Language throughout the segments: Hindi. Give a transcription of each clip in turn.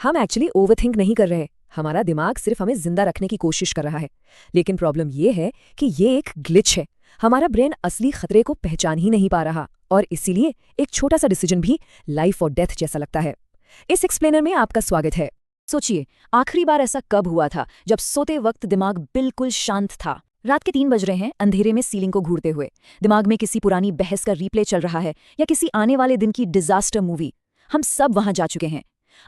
हम एक्चुअली ओवरथिंक नहीं कर रहे, हमारा दिमाग सिर्फ हमें जिंदा रखने की कोशिश कर रहा है। लेकिन प्रॉब्लम ये है कि ये एक ग्लिच है। हमारा ब्रेन असली खतरे को पहचान ही नहीं पा रहा और इसीलिए एक छोटा सा डिसीजन भी लाइफ और डेथ जैसा लगता है। इस एक्सप्लेनर में आपका स्वागत है। सोचिए, आखिरी बार ऐसा कब हुआ था जब सोते वक्त दिमाग बिल्कुल शांत था। रात के 3 बज रहे हैं, अंधेरे में सीलिंग को घूरते हुए दिमाग में किसी पुरानी बहस का रीप्ले चल रहा है या किसी आने वाले दिन की डिजास्टर मूवी। हम सब वहां जा चुके हैं।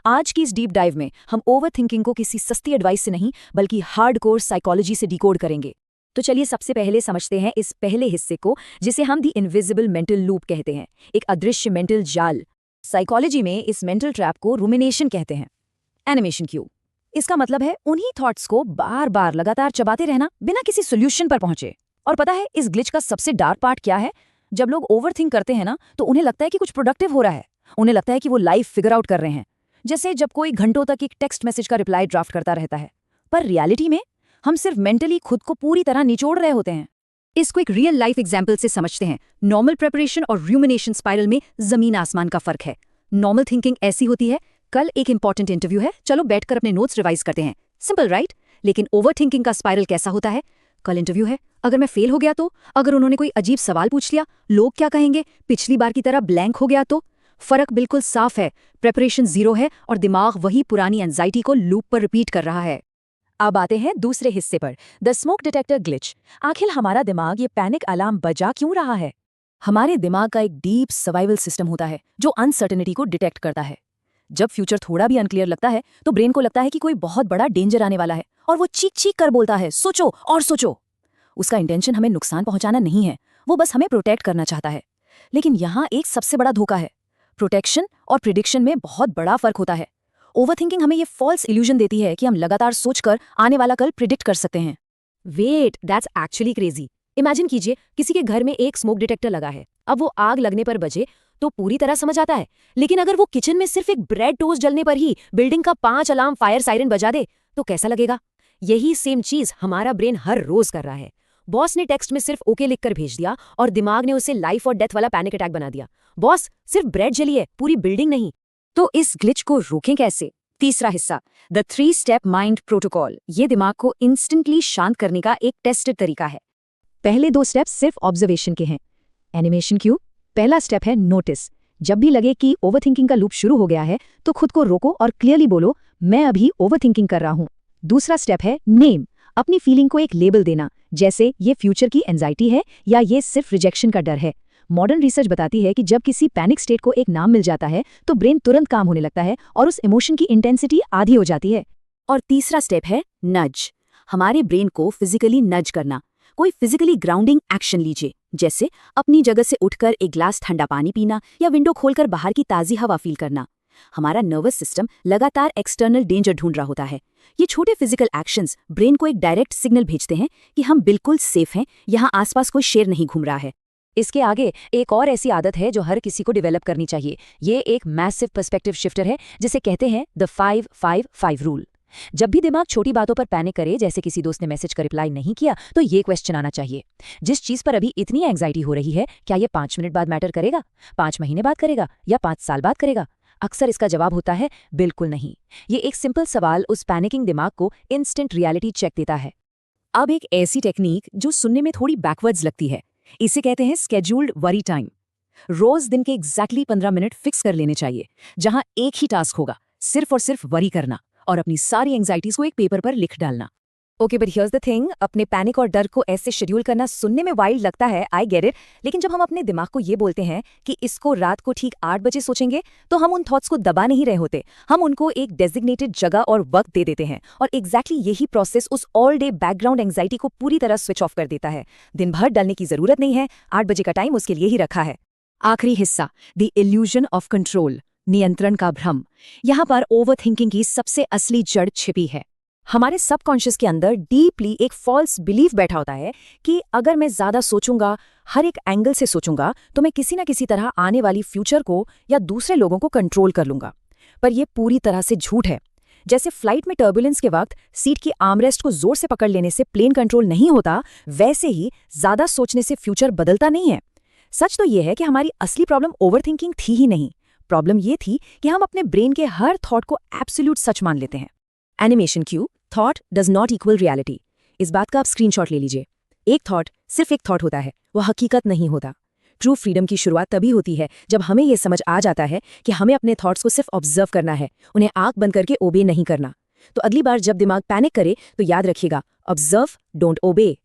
आज की इस डीप डाइव में हम ओवरथिंकिंग को किसी सस्ती एडवाइस से नहीं बल्कि हार्डकोर साइकोलॉजी से डिकोड करेंगे। तो चलिए सबसे पहले समझते हैं इस पहले हिस्से को, जिसे हम दी इनविजिबल मेंटल लूप कहते हैं, एक अदृश्य मेंटल जाल। साइकोलॉजी में इस मेंटल ट्रैप को रुमिनेशन कहते हैं। एनिमेशन क्यों? इसका मतलब है उन्हीं थॉट्स को बार बार लगातार चबाते रहना बिना किसी सोल्यूशन पर पहुंचे। और पता है इस ग्लिच का सबसे डार्क पार्ट क्या है? जब लोग ओवरथिंक करते हैं ना, तो उन्हें लगता है कि कुछ प्रोडक्टिव हो रहा है। उन्हें लगता है कि वो लाइफ फिगर आउट कर रहे हैं, जैसे जब कोई घंटों तक एक टेक्स्ट मैसेज का रिप्लाई ड्राफ्ट करता रहता है। पर रियलिटी में हम सिर्फ मेंटली खुद को पूरी तरह निचोड़ रहे होते हैं। इसको एक रियल लाइफ एग्जाम्पल से समझते हैं। नॉर्मल प्रिपरेशन और रूमिनेशन स्पाइरल में जमीन आसमान का फर्क है। नॉर्मल थिंकिंग ऐसी होती है, कल एक इंपॉर्टेंट इंटरव्यू है, चलो बैठकर अपने नोट्स रिवाइज करते हैं। Simple right? लेकिन ओवर थिंकिंग का स्पाइरल कैसा होता है? कल इंटरव्यू है, अगर मैं फेल हो गया तो? अगर उन्होंने कोई अजीब सवाल पूछ लिया, लोग क्या कहेंगे? पिछली बार की तरह ब्लैंक हो गया तो? फर्क बिल्कुल साफ है। प्रेपरेशन 0 है और दिमाग वही पुरानी एंजाइटी को लूप पर रिपीट कर रहा है। अब आते हैं दूसरे हिस्से पर, द स्मोक डिटेक्टर ग्लिच। आखिर हमारा दिमाग ये पैनिक अलार्म बजा क्यों रहा है? हमारे दिमाग का एक डीप सर्वाइवल सिस्टम होता है जो अनसर्टेनिटी को डिटेक्ट करता है। जब फ्यूचर थोड़ा भी अनक्लियर लगता है तो ब्रेन को लगता है कि कोई बहुत बड़ा डेंजर आने वाला है और वो चीख चीख कर बोलता है, सोचो और सोचो। उसका इंटेंशन हमें नुकसान पहुंचाना नहीं है, वो बस हमें प्रोटेक्ट करना चाहता है। लेकिन यहाँ एक सबसे बड़ा धोखा है। प्रोटेक्शन और प्रिडिक्शन में बहुत बड़ा फर्क होता है। ओवरथिंकिंग हमें ये फॉल्स इल्यूजन देती है कि हम लगातार सोचकर आने वाला कल प्रिडिक्ट कर सकते हैं। Wait, that's actually crazy. Imagine कीजिए किसी के घर में एक स्मोक डिटेक्टर लगा है। अब वो आग लगने पर बजे तो पूरी तरह समझ आता है, लेकिन अगर वो किचन में सिर्फ एक ब्रेड टोस्ट जलने पर ही बिल्डिंग का 5 अलार्म फायर साइरन बजा दे तो कैसा लगेगा? यही सेम चीज हमारा ब्रेन हर रोज कर रहा है। बॉस ने टेक्स्ट में सिर्फ ओके लिखकर भेज दिया और दिमाग ने उसे लाइफ और डेथ वाला पैनिक अटैक बना दिया। बॉस, सिर्फ ब्रेड जली है, पूरी बिल्डिंग नहीं। तो इस ग्लिच को रोकें कैसे? तीसरा हिस्सा, द 3 स्टेप माइंड प्रोटोकॉल। ये दिमाग को इंस्टेंटली शांत करने का एक टेस्टेड तरीका है। पहले 2 स्टेप्स सिर्फ ऑब्जर्वेशन के हैं। एनिमेशन क्यों? पहला स्टेप है नोटिस। जब भी लगे कि ओवरथिंकिंग का लूप शुरू हो गया है तो खुद को रोको और क्लियरली बोलो, मैं अभी ओवरथिंकिंग कर रहा हूं। दूसरा स्टेप है नेम। अपनी फीलिंग को एक लेबल देना, जैसे ये फ्यूचर की एंजाइटी है या ये सिर्फ रिजेक्शन का डर है। मॉडर्न रिसर्च बताती है कि जब किसी पैनिक स्टेट को एक नाम मिल जाता है तो ब्रेन तुरंत काम होने लगता है और उस इमोशन की इंटेंसिटी आधी हो जाती है। और तीसरा स्टेप है नज। हमारे ब्रेन को फिजिकली नज करना। कोई फिजिकली ग्राउंडिंग एक्शन लीजिए, जैसे अपनी जगह से उठकर एक ग्लास ठंडा पानी पीना या विंडो खोलकर बाहर की ताज़ी हवा फील करना। हमारा नर्वस सिस्टम लगातार एक्सटर्नल डेंजर ढूंढ रहा होता है। ये छोटे फिजिकल एक्शंस ब्रेन को एक डायरेक्ट सिग्नल भेजते हैं कि हम बिल्कुल सेफ हैं, यहाँ आसपास कोई शेर नहीं घूम रहा है। इसके आगे एक और ऐसी आदत है जो हर किसी को डेवलप करनी चाहिए। ये एक मैसिव पर्सपेक्टिव शिफ्टर है, जिसे कहते हैं द 5-5-5 रूल। जब भी दिमाग छोटी बातों पर पैनिक करे, जैसे किसी दोस्त ने मैसेज का रिप्लाई नहीं किया, तो ये क्वेश्चन आना चाहिए, जिस चीज पर अभी इतनी एंग्जाइटी हो रही है, क्या ये 5 मिनट बाद मैटर करेगा, 5 महीने बाद करेगा या 5 साल बाद करेगा? अक्सर इसका जवाब होता है बिल्कुल नहीं। ये एक सिंपल सवाल उस पैनिकिंग दिमाग को इंस्टेंट रियलिटी चेक देता है। अब एक ऐसी टेक्निक जो सुनने में थोड़ी बैकवर्ड्स लगती है, इसे कहते हैं स्केड्यूल्ड वरी टाइम। रोज दिन के एग्जैक्टली 15 मिनट फिक्स कर लेने चाहिए, जहां एक ही टास्क होगा, सिर्फ और सिर्फ वरी करना और अपनी सारी एंग्जाइटीज को एक पेपर पर लिख डालना। Okay, but here's the thing, अपने पैनिक और डर को ऐसे शेड्यूल करना सुनने में वाइल्ड लगता है, आई गेट इट। लेकिन जब हम अपने दिमाग को ये बोलते हैं कि इसको रात को ठीक 8 बजे सोचेंगे, तो हम उन थॉट्स को दबा नहीं रहे होते, हम उनको एक डेजिग्नेटेड जगह और वक्त दे देते हैं। और एग्जैक्टली यही प्रोसेस उस ऑल डे बैकग्राउंड एंग्जाइटी को पूरी तरह स्विच ऑफ कर देता है। दिन भर डलने की जरूरत नहीं है, 8 बजे का टाइम उसके लिए ही रखा है। आखिरी हिस्सा, द इल्यूजन ऑफ कंट्रोल, नियंत्रण का भ्रम। यहाँ पर ओवरथिंकिंग की सबसे असली जड़ छिपी है। हमारे सबकॉन्शियस के अंदर डीपली एक फॉल्स बिलीफ बैठा होता है कि अगर मैं ज्यादा सोचूंगा, हर एक एंगल से सोचूंगा, तो मैं किसी ना किसी तरह आने वाली फ्यूचर को या दूसरे लोगों को कंट्रोल कर लूंगा। पर यह पूरी तरह से झूठ है। जैसे फ्लाइट में टर्बुलेंस के वक्त सीट की आर्मरेस्ट को जोर से पकड़ लेने से प्लेन कंट्रोल नहीं होता, वैसे ही ज्यादा सोचने से फ्यूचर बदलता नहीं है। सच तो यह है कि हमारी असली प्रॉब्लम ओवरथिंकिंग थी ही नहीं, प्रॉब्लम ये थी कि हम अपने ब्रेन के हर थॉट को एब्सोल्यूट सच मान लेते हैं। Animation Q, thought does not equal reality. इस बात का आप स्क्रीनशॉट ले लीजिए। एक थॉट सिर्फ एक थॉट होता है, वह हकीकत नहीं होता। ट्रू फ्रीडम की शुरुआत तभी होती है जब हमें ये समझ आ जाता है कि हमें अपने थॉट्स को सिर्फ ऑब्जर्व करना है, उन्हें आंख बंद करके ओबे नहीं करना। तो अगली बार जब दिमाग पैनिक करे तो याद रखिएगा, ऑब्जर्व, डोंट ओबे।